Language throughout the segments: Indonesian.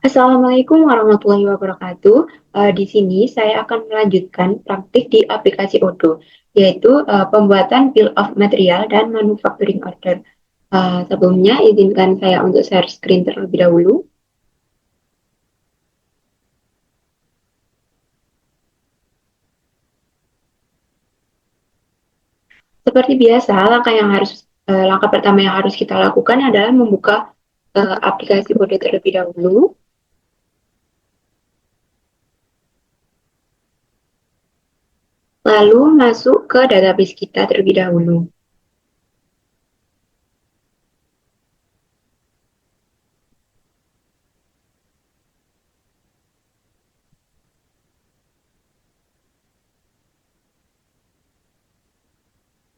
Assalamualaikum warahmatullahi wabarakatuh. Di sini saya akan melanjutkan praktik di aplikasi Odoo, yaitu pembuatan bill of material dan manufacturing order. Sebelumnya, izinkan saya untuk share screen terlebih dahulu. Seperti biasa, langkah pertama yang harus kita lakukan adalah membuka aplikasi Odoo terlebih dahulu, lalu masuk ke database kita terlebih dahulu.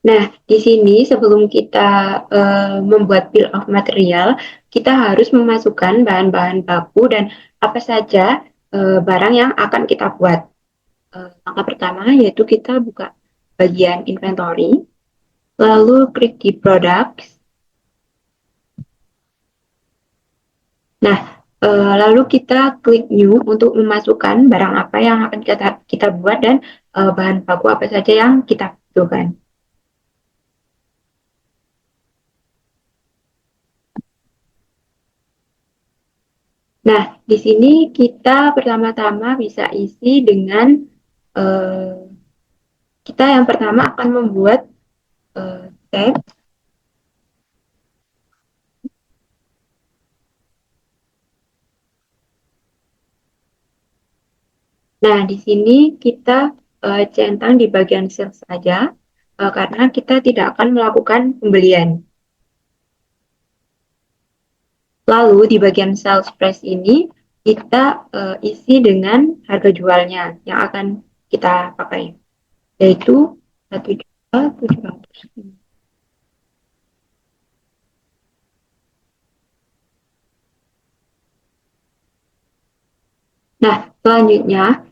Nah, di sini sebelum kita membuat bill of material, kita harus memasukkan bahan-bahan baku dan apa saja barang yang akan kita buat. Langkah pertama yaitu kita buka bagian inventory, lalu klik di products. Nah, lalu kita klik new untuk memasukkan barang apa yang akan kita buat dan bahan baku apa saja yang kita butuhkan. Nah, di sini kita pertama-tama bisa isi dengan eh, kita yang pertama akan membuat tab. Nah, di sini kita centang di bagian sales saja karena kita tidak akan melakukan pembelian. Lalu di bagian sales price ini kita isi dengan harga jualnya yang akan kita pakai, yaitu 1.700.000. Nah, selanjutnya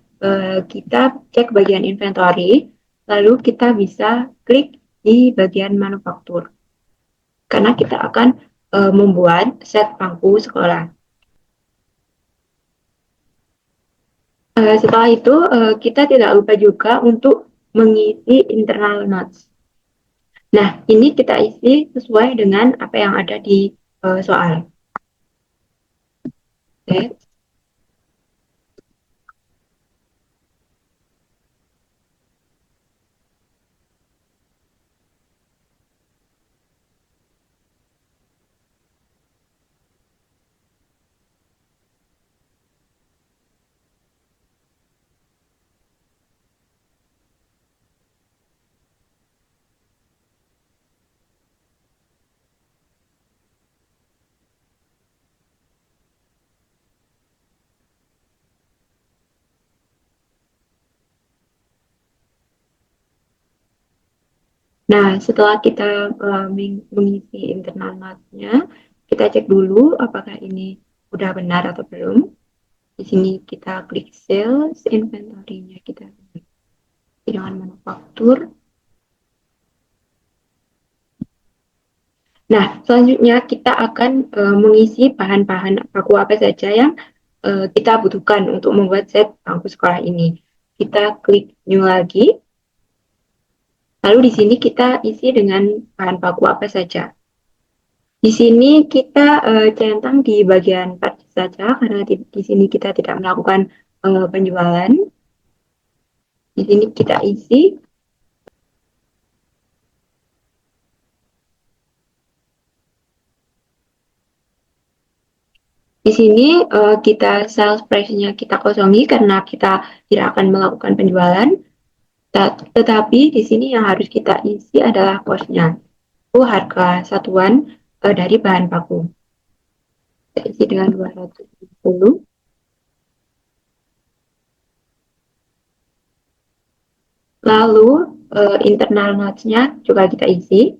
kita cek bagian inventory, lalu kita bisa klik di bagian manufaktur, karena kita akan membuat set bangku sekolah. Setelah itu, kita tidak lupa juga untuk mengisi internal notes. Nah, ini kita isi sesuai dengan apa yang ada di soal. Oke. Nah, setelah kita mengisi internal note-nya, kita cek dulu apakah ini udah benar atau belum. Di sini kita klik sales, inventory-nya kita dengan manufaktur. Nah, selanjutnya kita akan mengisi bahan-bahan baku apa saja yang kita butuhkan untuk membuat set bangku sekolah ini. Kita klik new lagi, lalu di sini kita isi dengan bahan baku apa saja. Di sini kita centang di bagian purchase saja karena di sini kita tidak melakukan penjualan. Di sini kita isi. Di sini kita sales price-nya kita kosongi karena kita tidak akan melakukan penjualan. Tetapi di sini yang harus kita isi adalah cost-nya. Itu harga satuan dari bahan baku. Kita isi dengan 250. Lalu internal notes-nya juga kita isi.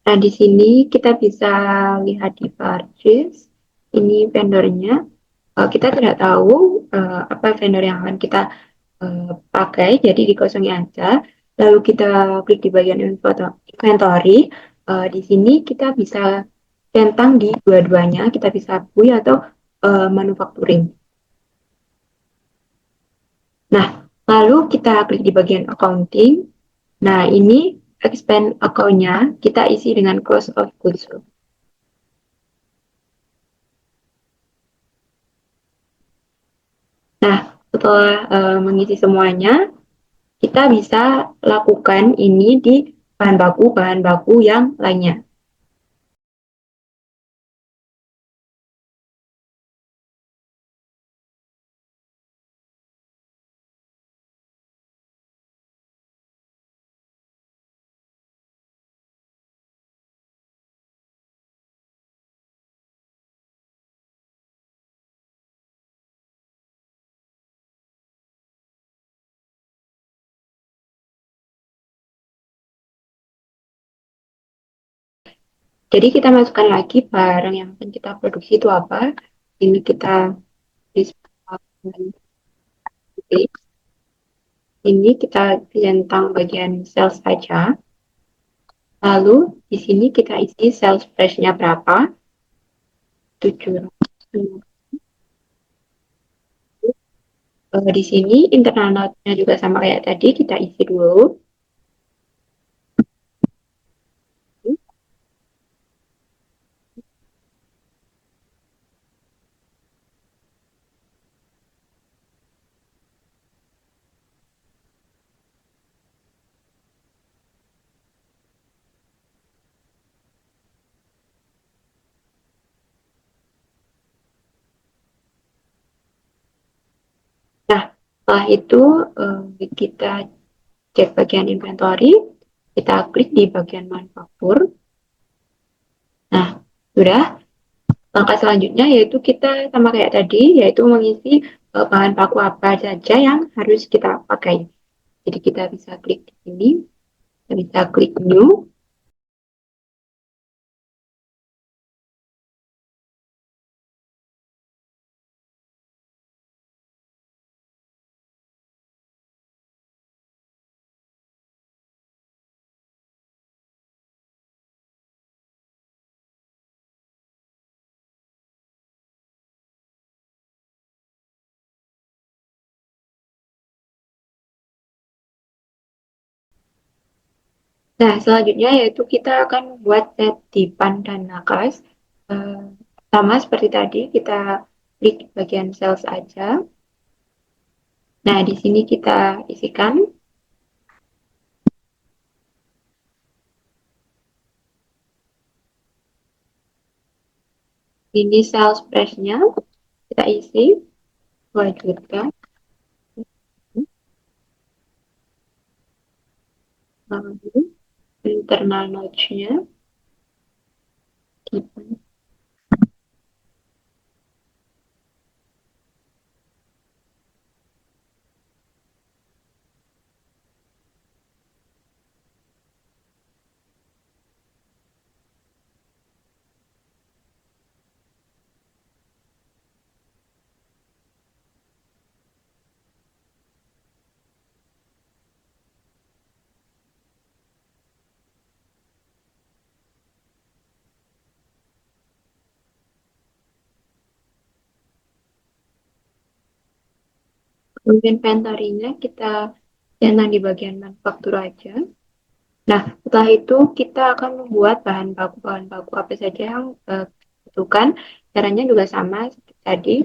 Nah, di sini kita bisa lihat di purchase, ini vendornya. Kita tidak tahu apa vendor yang akan kita pakai, jadi dikosongi aja. Lalu kita klik di bagian inventory. Di sini kita bisa centang di dua-duanya, kita bisa bui atau manufacturing. Nah, lalu kita klik di bagian accounting. Nah, ini expand account-nya kita isi dengan cost of goods sold. Nah, setelah mengisi semuanya, kita bisa lakukan ini di bahan baku yang lainnya. Jadi kita masukkan lagi barang yang akan kita produksi itu apa. Ini kita display. Ini kita centang bagian sales saja. Lalu di sini kita isi sales price-nya berapa. 700. Di sini internal note-nya juga sama kayak tadi, kita isi dulu. Nah, setelah itu kita cek bagian inventory, kita klik di bagian manufaktur. Nah, sudah. Langkah selanjutnya yaitu kita sama kayak tadi, yaitu mengisi bahan baku apa saja yang harus kita pakai. Jadi kita bisa klik di sini, kita bisa klik new. Nah, selanjutnya yaitu kita akan buat set dipan dan nakas. Eh, Sama seperti tadi, kita klik bagian sales aja. Nah, di sini kita isikan ini sales price-nya, kita isi 2 juta. Lalu internal notes-nya, inventory-nya kita centang di bagian manufaktur aja. Nah, setelah itu kita akan membuat bahan baku apa saja yang dibutuhkan. Caranya juga sama seperti tadi.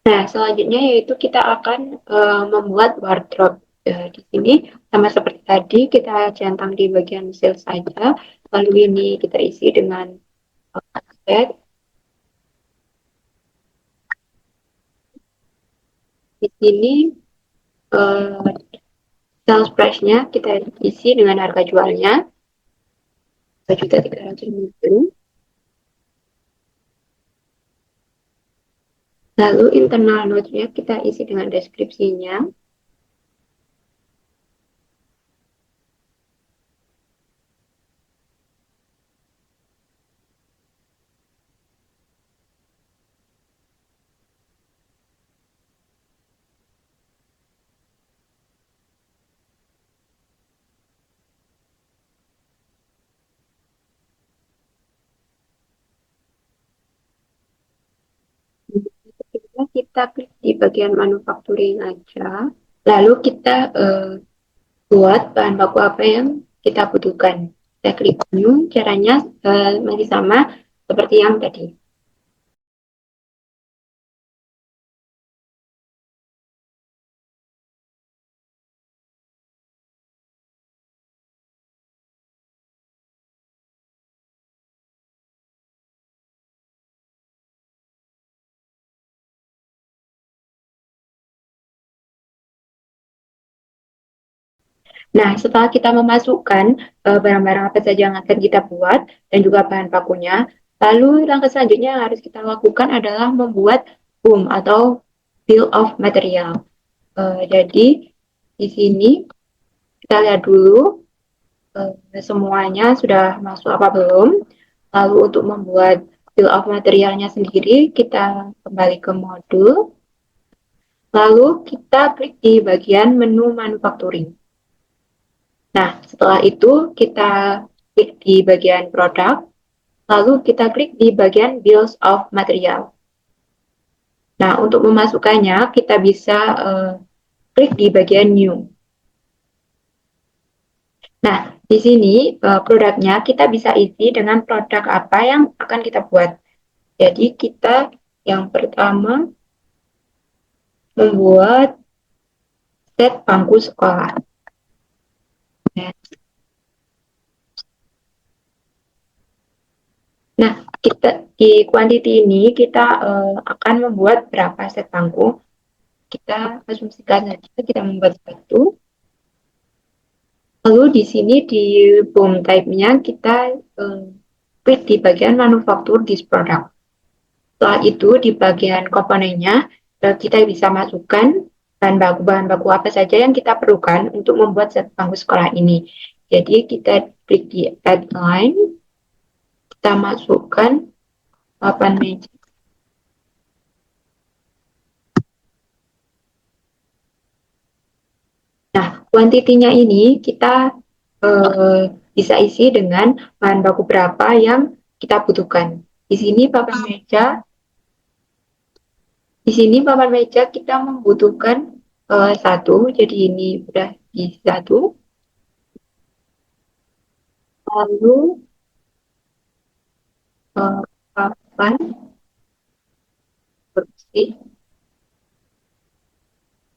Nah, selanjutnya yaitu kita akan membuat wardrobe. Di sini sama seperti tadi, kita centang di bagian sales saja. Lalu ini kita isi dengan bed. Di sini eh, Sales price-nya kita isi dengan harga jualnya 2.300.000. Lalu internal note-nya kita isi dengan deskripsinya. Kita klik di bagian manufacturing aja. Lalu kita buat bahan baku apa yang kita butuhkan. Kita klik new, caranya masih sama seperti yang tadi. Nah, setelah kita memasukkan barang-barang apa saja yang akan kita buat dan juga bahan bakunya, lalu langkah selanjutnya yang harus kita lakukan adalah membuat BOM atau Bill of Material. Jadi di sini kita lihat dulu semuanya sudah masuk apa belum. Lalu untuk membuat Bill of Materialnya sendiri, kita kembali ke modul. Lalu kita klik di bagian menu manufacturing. Nah, setelah itu kita klik di bagian produk, lalu kita klik di bagian bills of material. Nah, untuk memasukkannya, kita bisa klik di bagian new. Nah, di sini produknya kita bisa isi dengan produk apa yang akan kita buat. Jadi, kita yang pertama membuat set bangku sekolah. Nah, Nah, kita di quantity ini kita akan membuat berapa set bangku. Kita asumsikan saja kita membuat satu. Lalu di sini di BOM type-nya kita klik di bagian manufaktur this product. Setelah itu di bagian komponennya kita bisa masukkan bahan baku apa saja yang kita perlukan untuk membuat set bangku sekolah ini. Jadi kita klik di add line, kita masukkan papan meja. Nah, kuantitinya ini kita bisa isi dengan bahan baku berapa yang kita butuhkan. Di sini papan meja, di sini papan meja kita membutuhkan satu, jadi ini sudah di satu. Lalu papan kursi.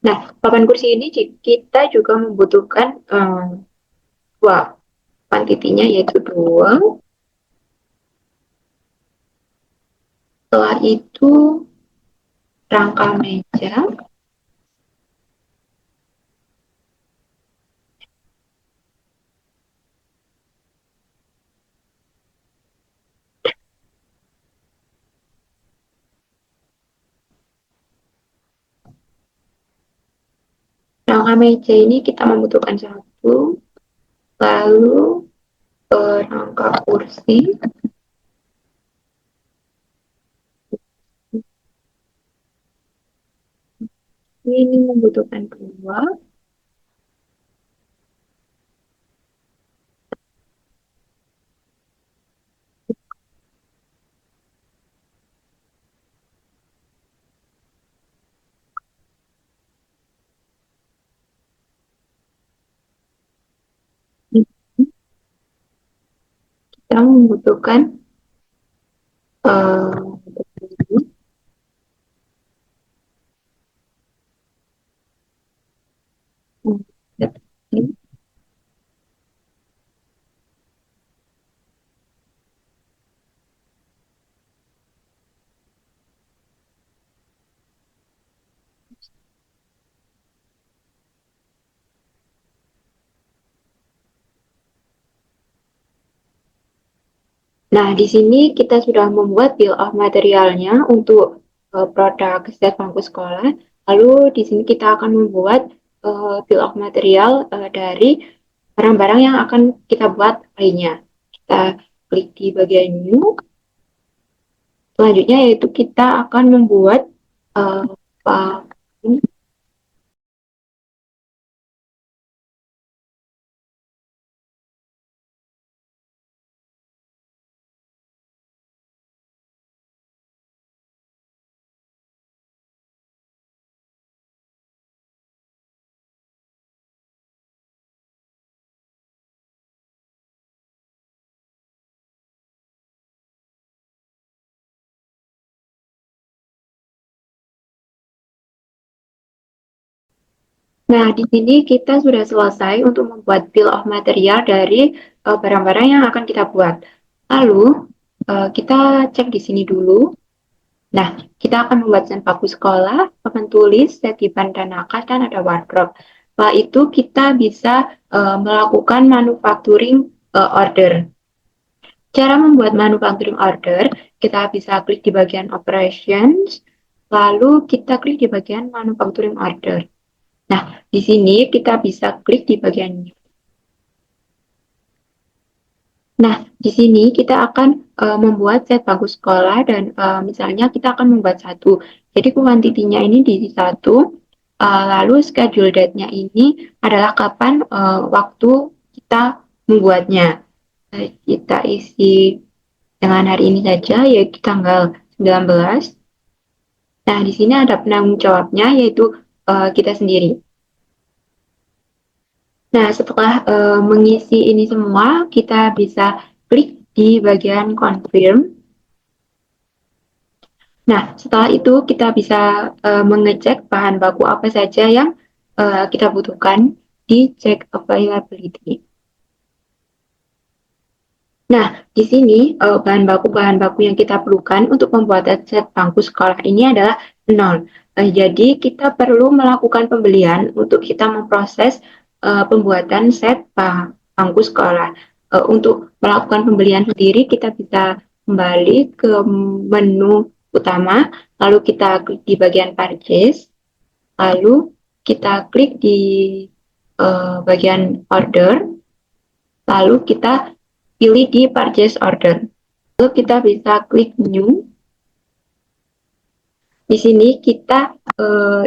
Nah, papan kursi ini kita juga membutuhkan dua, kuantitinya yaitu dua. Setelah itu rangka meja. Rangka meja ini kita membutuhkan satu, lalu rangka kursi ini membutuhkan dua, kita membutuhkan Nah, di sini kita sudah membuat bill of materialnya untuk produk set bangku sekolah. Lalu di sini kita akan membuat bill of material dari barang-barang yang akan kita buat lainnya. Kita klik di bagian new. Selanjutnya yaitu kita akan membuat uh, Nah, di sini kita sudah selesai untuk membuat bill of material dari barang-barang yang akan kita buat. Lalu, kita cek di sini dulu. Nah, kita akan membuat set bangku sekolah, papan tulis, set dipan dan nakas, dan ada wardrobe. Setelah itu, kita bisa melakukan manufacturing order. Cara membuat manufacturing order, kita bisa klik di bagian operations, lalu kita klik di bagian manufacturing order. Nah, di sini kita bisa klik di bagian new. Nah, di sini kita akan membuat set bangku sekolah dan misalnya kita akan membuat satu. Jadi kuantitinya ini diisi satu, lalu schedule date-nya ini adalah kapan waktu kita membuatnya. Kita isi dengan hari ini saja, yaitu tanggal 19. Nah, di sini ada penanggung jawabnya, yaitu kita sendiri. Nah, setelah mengisi ini semua, kita bisa klik di bagian confirm. Nah, setelah itu kita bisa mengecek bahan baku apa saja yang kita butuhkan di check availability. Nah, di sini bahan baku yang kita perlukan untuk membuat set bangku sekolah ini adalah nol. Jadi kita perlu melakukan pembelian untuk kita memproses pembuatan set bangku sekolah. Untuk melakukan pembelian sendiri kita bisa kembali ke menu utama, lalu kita klik di bagian purchase, lalu kita klik di bagian order, lalu kita pilih di purchase order. Lalu kita bisa klik new. Di sini kita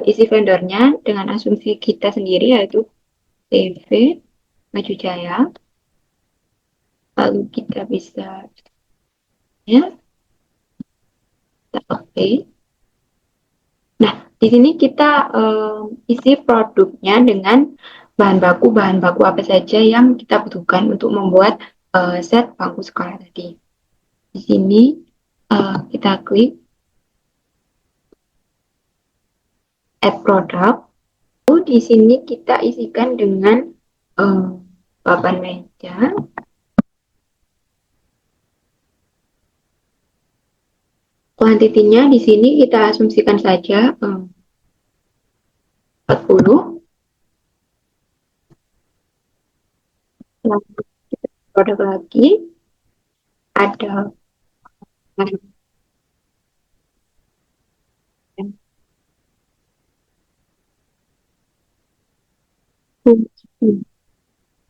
isi vendornya dengan asumsi kita sendiri yaitu TV Maju Jaya. Lalu kita bisa ya, kita oke. Nah, di sini kita isi produknya dengan bahan baku apa saja yang kita butuhkan untuk membuat set bangku sekolah tadi. Di sini kita klik add product. Lalu di sini kita isikan dengan papan meja. Kuantitinya di sini kita asumsikan saja 40. Lalu kita produk lagi ada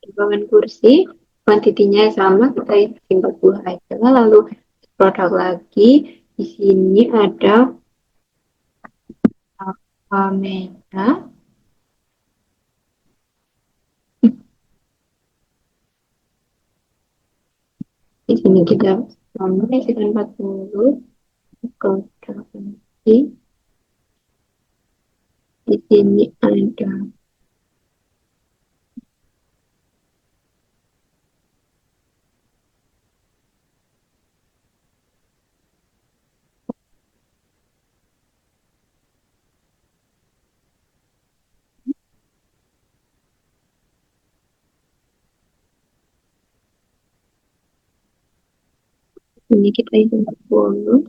timbangan kursi, kuantitinya sama, kita isi 40 aja. Lalu produk lagi, di sini ada meja. Di sini kita sama isikan 40, produk lagi. Di sini ada ini kita isi 40,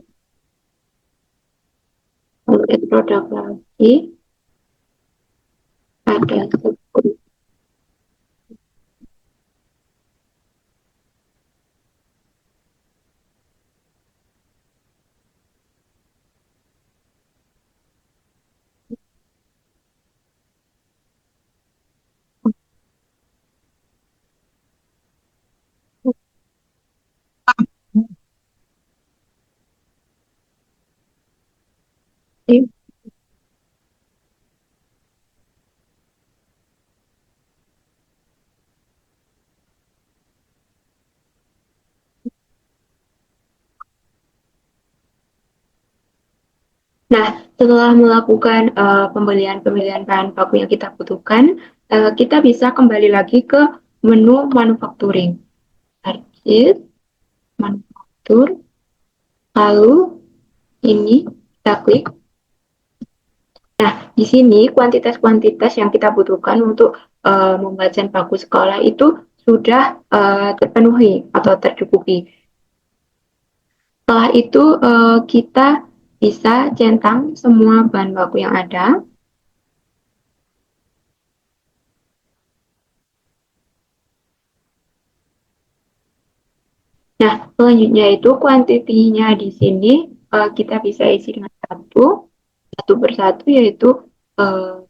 lalu add produk lagi ada 10. Nah, setelah melakukan pembelian-pembelian bahan baku yang kita butuhkan, kita bisa kembali lagi ke menu manufacturing. Purchase, manufaktur, lalu ini kita klik. Nah, di sini kuantitas-kuantitas yang kita butuhkan untuk membuat bahan baku sekolah itu sudah terpenuhi atau tercukupi. Setelah itu kita bisa centang semua bahan baku yang ada. Nah, selanjutnya itu kuantitinya di sini kita bisa isi dengan satu persatu yaitu uh,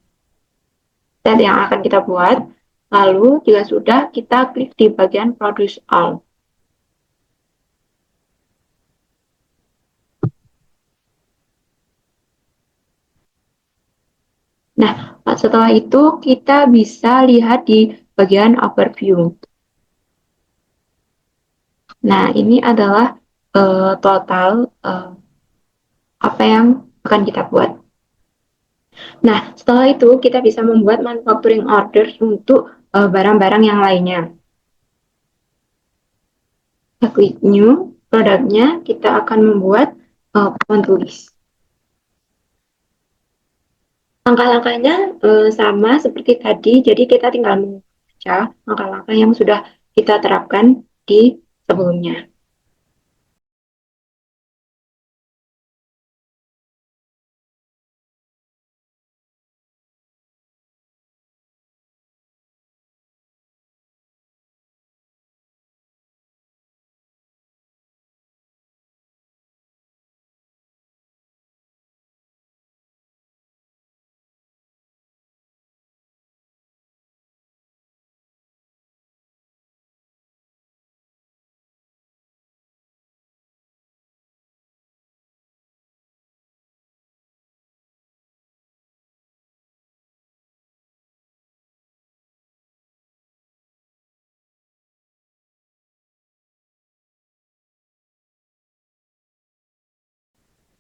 set yang akan kita buat. Lalu jika sudah, kita klik di bagian Produce All. Nah, setelah itu kita bisa lihat di bagian Overview. Nah, ini adalah total apa yang akan kita buat. Nah, setelah itu kita bisa membuat manufacturing orders untuk barang-barang yang lainnya. Kita klik new, produknya kita akan membuat papan tulis. Langkah-langkahnya sama seperti tadi, jadi kita tinggal membaca langkah-langkah yang sudah kita terapkan di sebelumnya.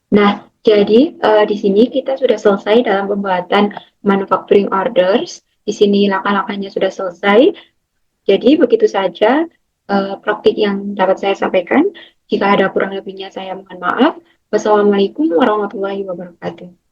Nah, jadi di sini kita sudah selesai dalam pembuatan manufacturing orders. Di sini langkah-langkahnya sudah selesai. Jadi begitu saja praktik yang dapat saya sampaikan. Jika ada kurang lebihnya saya mohon maaf. Wassalamualaikum warahmatullahi wabarakatuh.